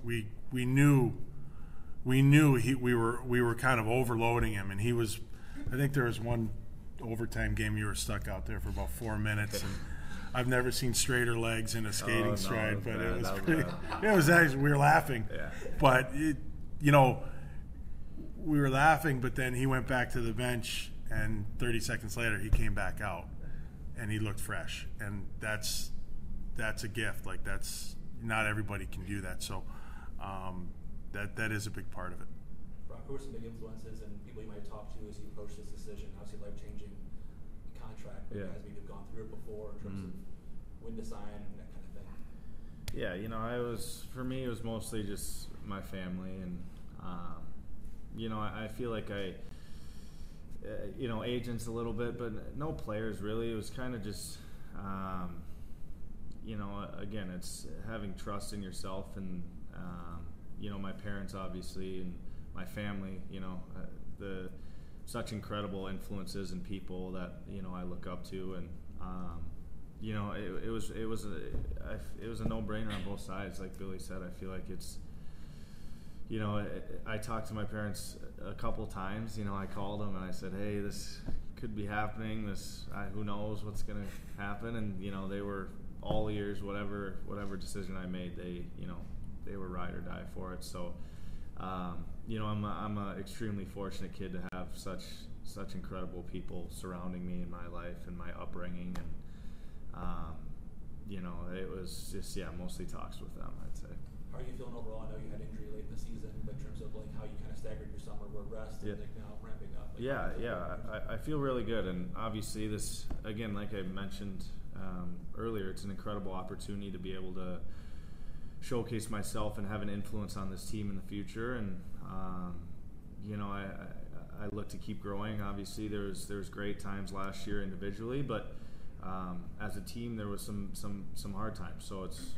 we knew we were kind of overloading him, and he was. I think there was one overtime game you were stuck out there for about 4 minutes, and I've never seen straighter legs in a skating stride, but it was pretty. It was actually, we were laughing, but we were laughing, but then he went back to the bench, and 30 seconds later he came back out, and he looked fresh, and that's a gift. Like, that's not everybody can do that, so that is a big part of it. Brock, who are some big influences and people you might talk to as you approach this decision? Obviously, life-changing contract, but guys maybe have gone through it before in terms of when to sign and that kind of thing. Yeah, for me, it was mostly just my family, and I feel like agents a little bit, but no players really. It was kind of just, again, it's having trust in yourself, and my parents obviously, and my family, such incredible influences and people that I look up to, and it was a no-brainer on both sides. Like Billy said, I feel like it's I talked to my parents a couple times. I called them and I said, hey, this could be happening. Who knows what's going to happen? And they were all ears. Whatever decision I made, they were ride or die for it. So I'm a extremely fortunate kid to have such incredible people surrounding me in my life and my upbringing, and it was just mostly talks with them, I'd say. How are you feeling overall? I know you had injury late in the season, but in terms of like how you kind of staggered your summer where rest and now ramping up. I feel really good, and obviously this, again, like I mentioned earlier, it's an incredible opportunity to be able to showcase myself and have an influence on this team in the future, and I look to keep growing. Obviously there's great times last year individually, but as a team there was some hard times, so it's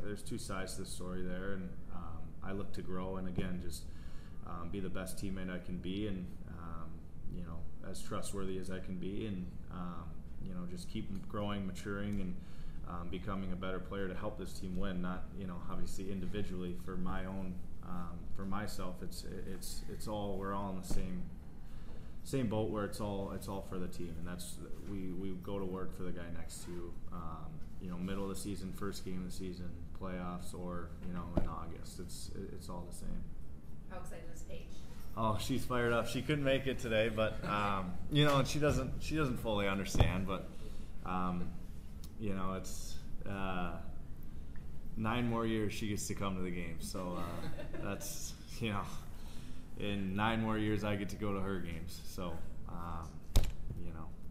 there's two sides to the story there, and I look to grow and again just be the best teammate I can be, and as trustworthy as I can be, and just keep growing, maturing, and becoming a better player to help this team win. Not obviously individually for my own for myself. It's all, we're all in the same boat where it's all for the team, and that's we go to work for the guy next to middle of the season, first game of the season, playoffs, or in August. It's all the same. How excited is Paige? Oh, she's fired up. She couldn't make it today, but and she doesn't fully understand, but it's 9 more years she gets to come to the game, so that's in 9 more years I get to go to her games, so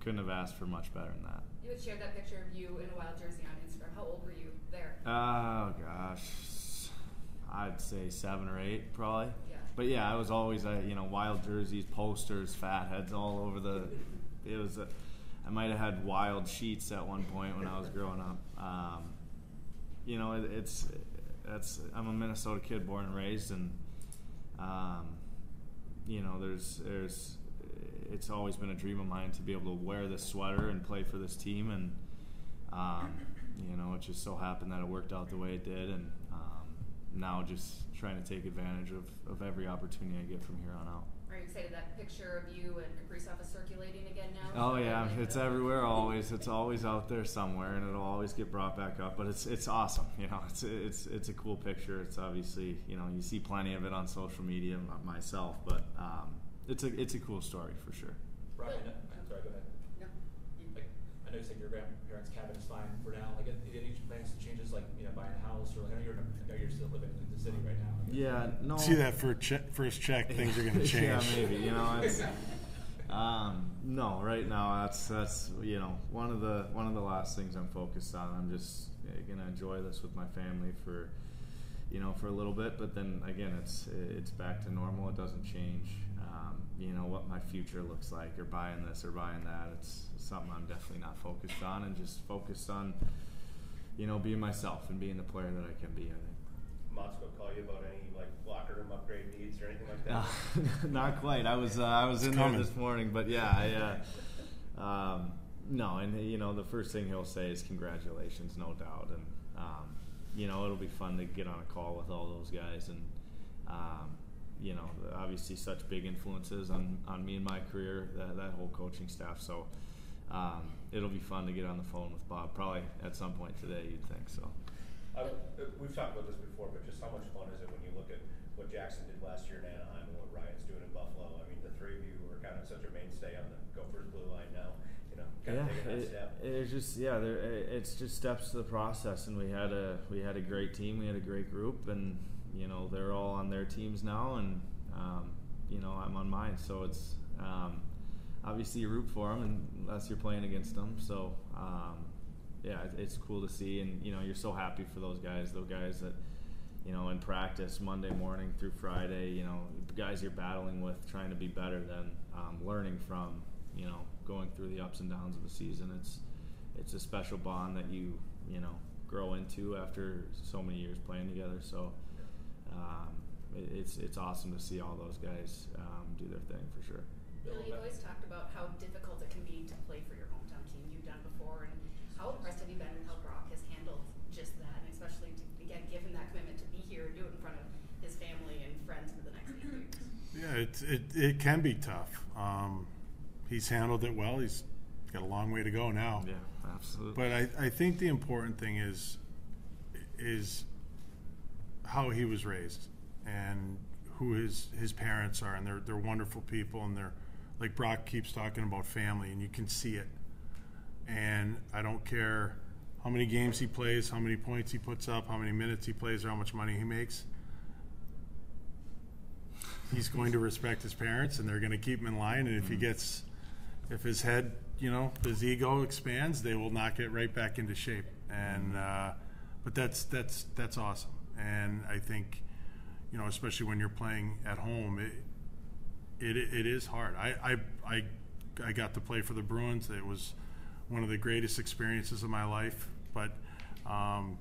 couldn't have asked for much better than that. You had shared that picture of you in a wild jersey on Instagram. How old were you there? Oh gosh, I'd say 7 or 8 probably. Yeah. But yeah, I was always wild jerseys, posters, fat heads all over the. I might have had wild sheets at one point when I was growing up. I'm a Minnesota kid, born and raised, and it's always been a dream of mine to be able to wear this sweater and play for this team, and it just so happened that it worked out the way it did, and now just trying to take advantage of every opportunity I get from here on out. Are you excited that picture of you and Kaprizov is circulating again now? Oh yeah, it's everywhere always. It's always out there somewhere, and it'll always get brought back up. But it's awesome. It's a cool picture. It's obviously you see plenty of it on social media myself, but it's a cool story for sure. Brian, I'm sorry, go ahead. No. I know you said your grandparents' cabin is fine for now. Like, any plans to changes, like buying a house, or I know you're still living in the city right now. Yeah, no. See that first check, things are going to change. Yeah, maybe. It's no. Right now, that's one of the last things I'm focused on. I'm just gonna enjoy this with my family for a little bit, but then again, it's back to normal. It doesn't change. What my future looks like, or buying this or buying that. It's something I'm definitely not focused on, and just focused on being myself and being the player that I can be, I think. Moscow call you about any locker room upgrade needs or anything like that? Not quite. I was in there this morning, but yeah, no. And the first thing he'll say is congratulations, no doubt. And you know, it'll be fun to get on a call with all those guys, and you know, obviously such big influences on me in my career, that whole coaching staff. So it'll be fun to get on the phone with Bob, probably at some point today, you'd think. So we've talked about this before, but just how much fun is it when you look at what Jackson did last year in Anaheim and what Ryan's doing in Buffalo? I mean, the three of you are kind of such a mainstay on the Gophers blue line now. You know, kind of taking that step. It's just it's just steps to the process, and we had a great team, we had a great group, and you know, they're all on their teams now, and you know, I'm on mine. So it's obviously you root for them unless you're playing against them. So yeah, it's cool to see, and you know, you're so happy for those guys that, you know, in practice Monday morning through Friday, you know, guys you're battling with, trying to be better than, learning from, you know, going through the ups and downs of the season. It's a special bond that you know, grow into after so many years playing together. So it's awesome to see all those guys do their thing for sure. Bill, you've always talked about how difficult it can be to play for your hometown team. You've done before, and how impressed have you been with how Brock has handled just that, and especially to, again, give him that commitment to be here and do it in front of his family and friends for the next 8 years? Yeah, it can be tough. He's handled it well. He's got a long way to go now. Yeah, absolutely. But I think the important thing is how he was raised and who his parents are, and they're wonderful people, and they're, like Brock keeps talking about, family, and you can see it. And I don't care how many games he plays, how many points he puts up, how many minutes he plays, or how much money he makes. He's going to respect his parents, and they're going to keep him in line. And if his head, you know, his ego expands, they will knock it right back into shape. And but that's awesome. And I think, you know, especially when you're playing at home, it is hard. I got to play for the Bruins. It was one of the greatest experiences of my life. But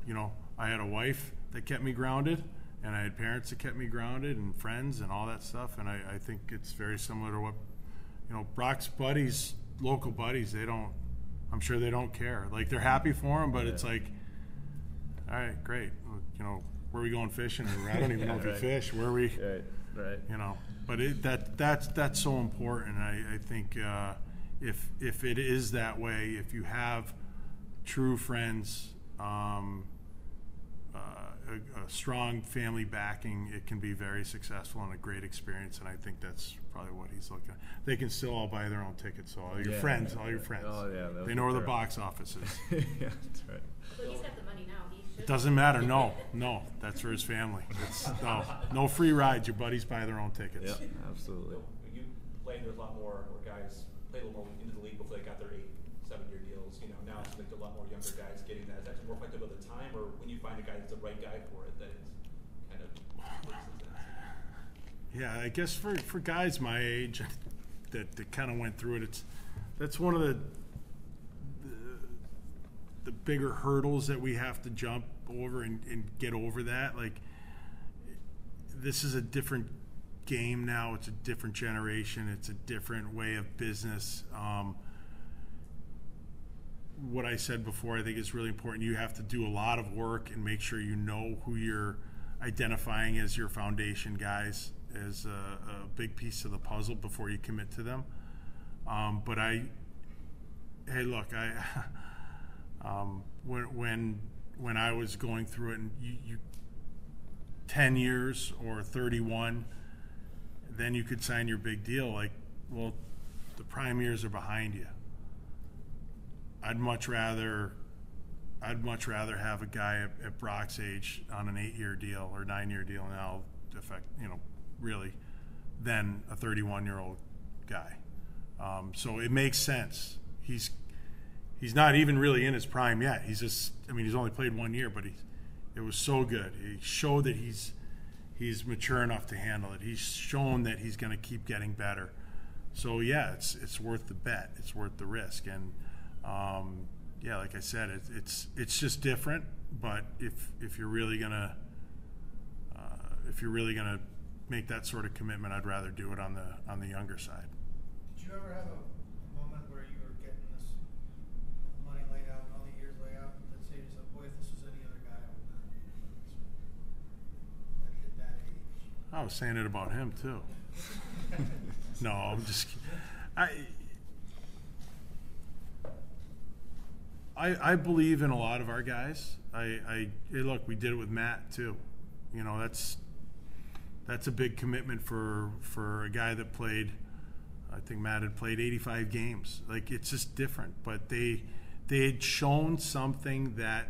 you know, I had a wife that kept me grounded, and I had parents that kept me grounded, and friends and all that stuff. And I think it's very similar to what, you know, Brock's buddies, local buddies, I'm sure they don't care. Like, they're happy for him, but it's like, all right, great. You know, where are we going fishing? I don't even know if you fish. Where are we? Right. You know, but that's so important. I think if it is that way, if you have true friends, a strong family backing, it can be very successful and a great experience. And I think that's probably what he's looking at. They can still all buy their own tickets. So all your friends. Oh yeah, they know where the box office is. Yeah, that's right. Well, he's got the money now. He should. Doesn't matter. No, that's for his family. No free rides. Your buddies buy their own tickets. Yeah, absolutely. So when you played, there's a lot more where guys played a little more into the league before they got their 8-7 year deals. You know, now it's like a lot more younger guys getting that. Is that more reflective of the time, or when you find a guy that's the right guy for it, that it's kind of works as that? Yeah, I guess for guys my age that kind of went through it, that's one of the bigger hurdles that we have to jump over and get over that. Like, this is a different game now. It's a different generation. It's a different way of business. What I said before, I think is really important. You have to do a lot of work and make sure you know who you're identifying as your foundation guys, as a big piece of the puzzle before you commit to them. But hey, look, when I was going through it, and you 10 years or 31, then you could sign your big deal. Like, well, the prime years are behind you. I'd much rather have a guy at Brock's age on an 8-year deal or 9-year deal now, really, than a 31-year-old guy. So it makes sense. He's not even really in his prime yet. He's only played 1 year, but it was so good. He showed that he's mature enough to handle it. He's shown that he's going to keep getting better. So yeah, it's worth the bet. It's worth the risk. And yeah, like I said, it's just different. But if you're really gonna make that sort of commitment, I'd rather do it on the younger side. Did you ever have a moment where you were getting this money laid out and all the years laid out that say to yourself, boy, if this was any other guy, I would not? I was saying it about him too. No, I'm just I believe in a lot of our guys. Look, we did it with Matt too. You know, that's a big commitment for a guy that played. I think Matt had played 85 games. Like, it's just different. But they had shown something that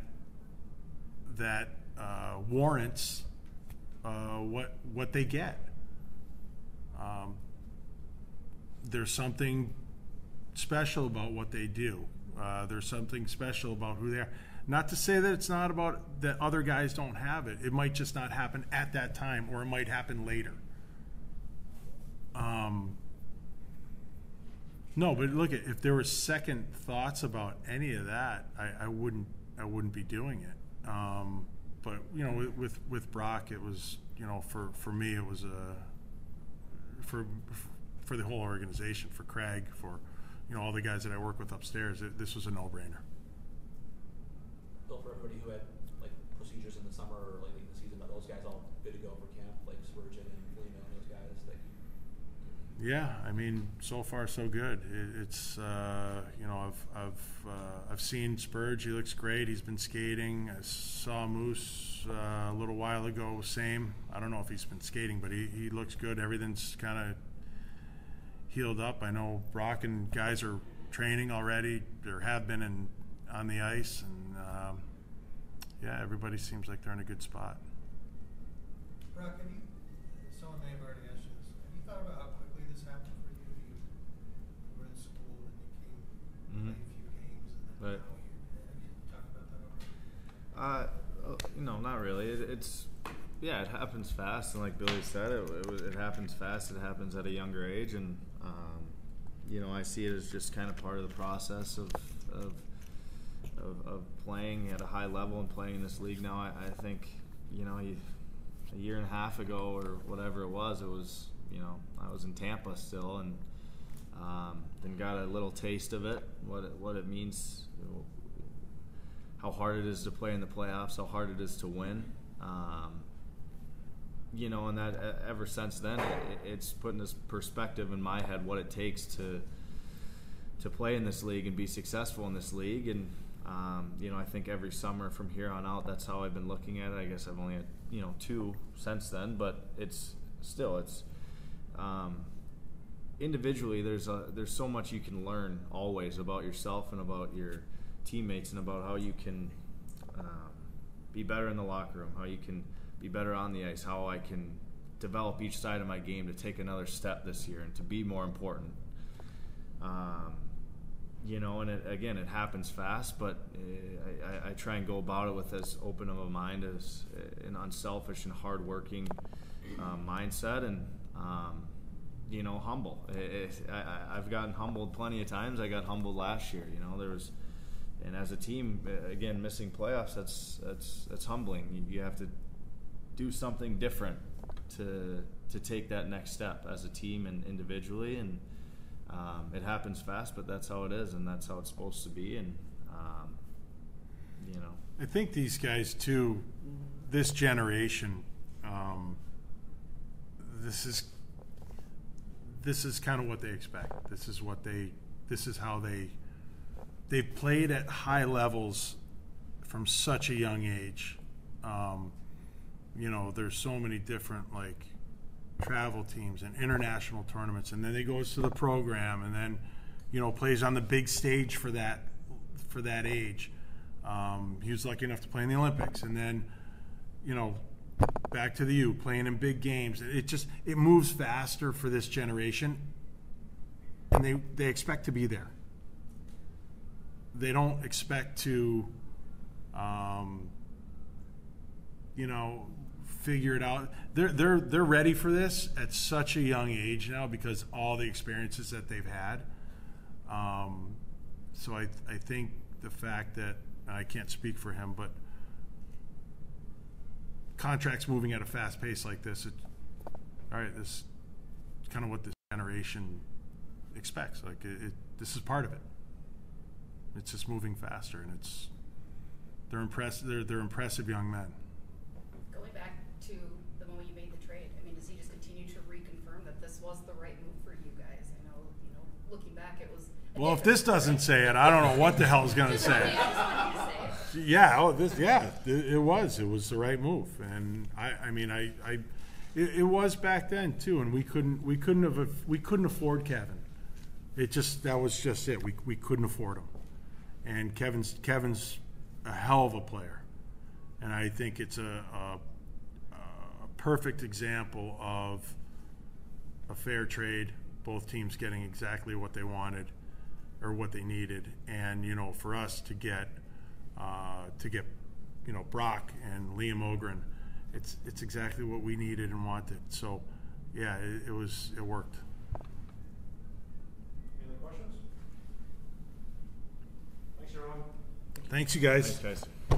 warrants what they get. There's something special about what they do. There's something special about who they are. Not to say that it's not about that other guys don't have it. It might just not happen at that time, or it might happen later. No, but look, if there were second thoughts about any of that, I wouldn't be doing it. But you know, with Brock, it was, you know, for me, it was for the whole organization, for Craig, for, you know, all the guys that I work with upstairs. This was a no-brainer. Bill, for everybody who had like procedures in the summer or like in the season, are those guys all good to go for camp, like Spurgeon and Foligno and those guys? Yeah, I mean, so far so good. It's you know, I've seen Spurge. He looks great. He's been skating. I saw Moose a little while ago. Same. I don't know if he's been skating, but he looks good. Everything's kind of healed up. I know Brock and guys are training already, or have been on the ice, and yeah, everybody seems like they're in a good spot. Brock, someone may have already asked you this. Have you thought about how quickly this happened for you? You were in school and you came, played a few games, and then Right. now have you talked about that already? You know, not really. It happens fast, and like Billy said, it happens fast. It happens at a younger age, and you know, I see it as just kind of part of the process of playing at a high level and playing in this league now. I think, you know, a year and a half ago or whatever it was, you know, I was in Tampa still, and then got a little taste of it, what it means, how hard it is to play in the playoffs, how hard it is to win. You know, and that ever since then, it's put in this perspective in my head what it takes to play in this league and be successful in this league. And you know, I think every summer from here on out, that's how I've been looking at it. I guess I've only had, you know, 2 since then, but it's individually there's so much you can learn always about yourself and about your teammates, and about how you can be better in the locker room, how you can be better on the ice, how I can develop each side of my game to take another step this year and to be more important. You know, and it happens fast, but I try and go about it with as open of a mind, as an unselfish and hardworking mindset, and you know, humble. I've gotten humbled plenty of times. I got humbled last year. You know, and as a team, again, missing playoffs, that's humbling. You have to do something different to take that next step as a team and individually, and it happens fast, but that's how it is, and that's how it's supposed to be. And you know, I think these guys too, this generation, this is kind of what they expect. This is how they've played at high levels from such a young age. You know, there's so many different, like, travel teams and international tournaments, and then he goes to the program, and then, you know, plays on the big stage for that age. He was lucky enough to play in the Olympics, and then, you know, back to the U, playing in big games. It moves faster for this generation, and they expect to be there. They don't expect to, you know, figure it out. They're ready for this at such a young age now, because all the experiences that they've had. So I think the fact that, I can't speak for him, but contracts moving at a fast pace like this, all right, this is kind of what this generation expects. Like, this is part of it. It's just moving faster, and they're impressive young men. Going back to the moment you made the trade, I mean, does he confirm that this was the right move for you guys? I know, looking back, it was. Well, if this doesn't say it, I don't know what the hell is going to say it. I just wanted you to say it. Yeah, it was the right move, and it was back then too, and we couldn't afford Kevin. That was just it. We couldn't afford him, and Kevin's a hell of a player, and I think it's a perfect example of a fair trade. Both teams getting exactly what they wanted or what they needed, and for us to get Brock and Liam Ogren, it's exactly what we needed and wanted. So yeah, it worked. Any other questions? Thanks, everyone. Thanks, you guys. Thanks, guys.